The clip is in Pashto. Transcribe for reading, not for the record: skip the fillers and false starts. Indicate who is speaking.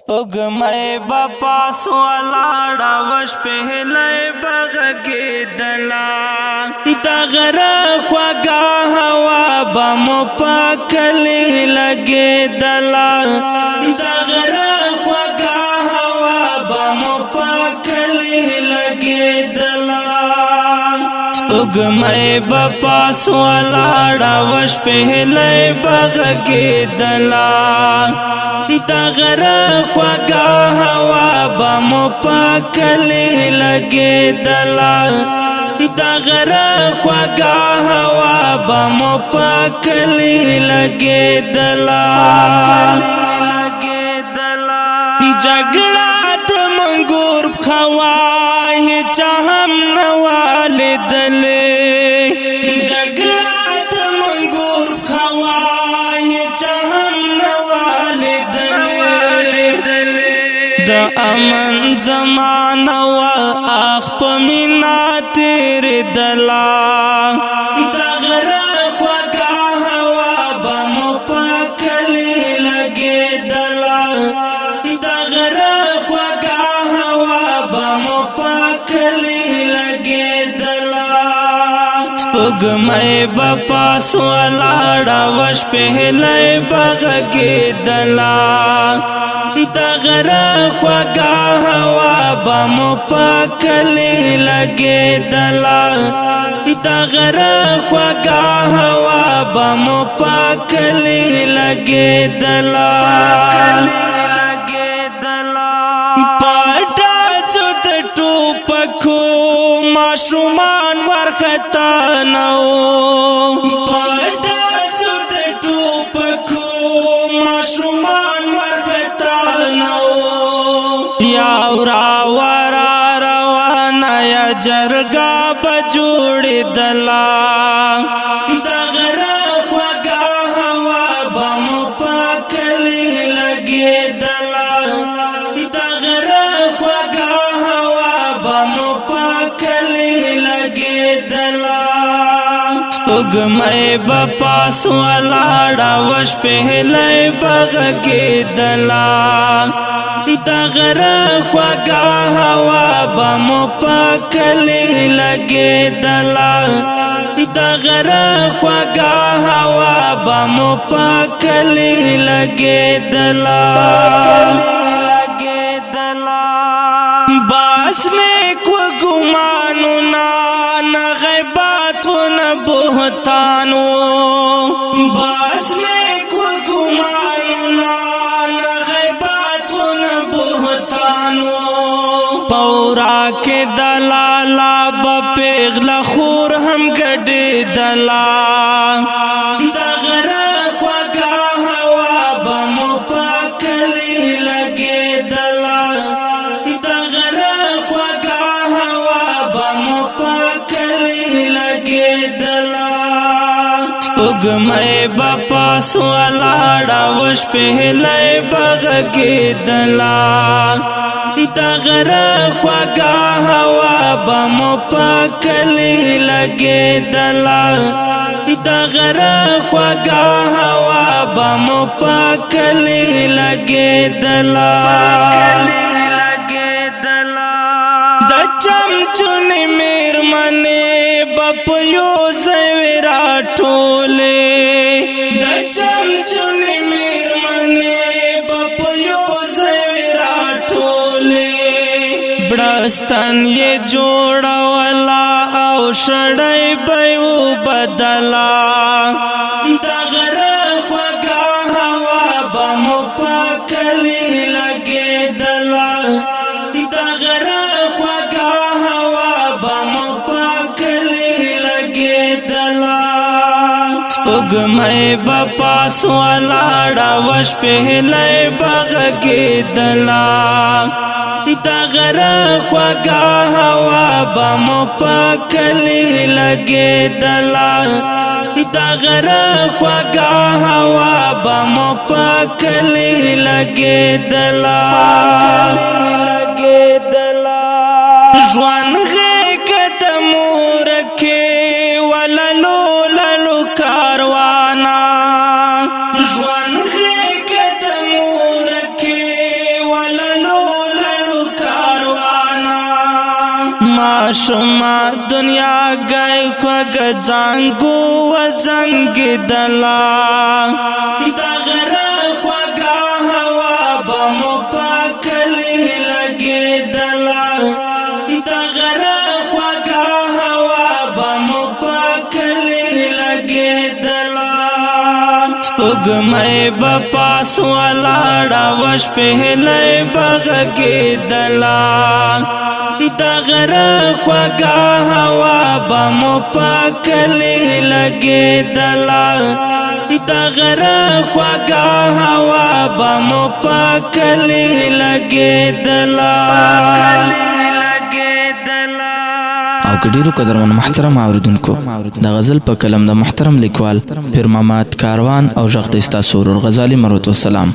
Speaker 1: سپوږمۍ به پاس ولاړه وش پهلی بغږېدله د غره خوږه هوا به مو په کلي لګېدله د غره خوږه هوا به مو په کلي لګېدله سپوږمۍ به پاس ولاړه وش پهلی بغږېدله د غره خوږه هوا به مو په کلي لګېدله د غره خوږه هوا به مو په کلي لګېدله جګړه د منګور پخوا هیچا هم نه وه لیدلې جګړه د منګور پخوا هیچا هم نه وه د امن زمانه وا اخ په مینا تېرېدله د غره خوږه هوا به مو په کلي لګېدله د غره خوږه هوا به مو په کلي لګېدله سپوږمۍ به پاس ولاړه وش پهلی بغږېدله د غره خوږه هوا به مو په کلي لګېدله د غره خوږه هوا به مو په کلي لګېدله په ډزو د ټوپکو ماشومان وارخطا نه وو په ډزو د ټوپکو ماشومان وارخطا نه وو یا ورا روانه یا جرګه به جوړېدله د غره خوږه هوا به مو په کلي لګېدله د غره خوږه هوا به مو په کلي لګېدله سپوږمۍ به پاس ولاړه وش پهلی بغږېدله د غره خوږه هوا به مو په کلي لګېدله د غره خوږه هوا به مو په کلي لګېدله باز نیک وګمانونه نه غیباتو نه بهتانو باز نیک وګمانونه نه غیباتو نه بهتانو پورا کې دلالا به پیغله خور هم ګډېدله د غره خوږه هوا به مو په کلي لګېدله د غره خوږه هوا به مو په کلي لګېدله سپوږمۍ به پاس ولاړه وش پهلی بغږېدله د غره خوږه هوا به مو په کلي لګېدله د غره خوږه هوا به مو په کلي لګېدله د چمچونې مېرمنې به په یو ځای وې راټولې د چمچونې مېرمنې به په یو ځای وې راټولې بړستن یې جوړوله او شړۍ به یې وبدله د غره خوږه هوا به مو په کلي لګېدله د غره خوږه هوا به مو په کلي لګېدله سپوږمۍ به پاس ولاړه وش پهلی بغږېدله د غره خوږه هوا به مو په کلي لګېدله د غره خوږه هوا به مو په کلي لګېدله ژوند غېږه د مورکې وللو للو کاروانه ژوند غېږه د مورکې شما دنیا گئی خوگ زنگو و زنگ دلا دغر خوگا ہوا بمو پاکلی لگی دلا دغر خوگا ہوا بمو پاکلی لگی دلا سپگمئی بپاس والاڑا وش پہلئی بغگی دلا دغر خوگا ہوا بمو پاکلی لگی دلا دغر خوگا ہوا بمو پاکلی لگی دلا
Speaker 2: او که ډیرو قدرمن محترم اوریدونکو د غزل په کلم د محترم لیکوال پیر محمد کاروان او غږ د استاد سرور غزالی مرحمت والسلام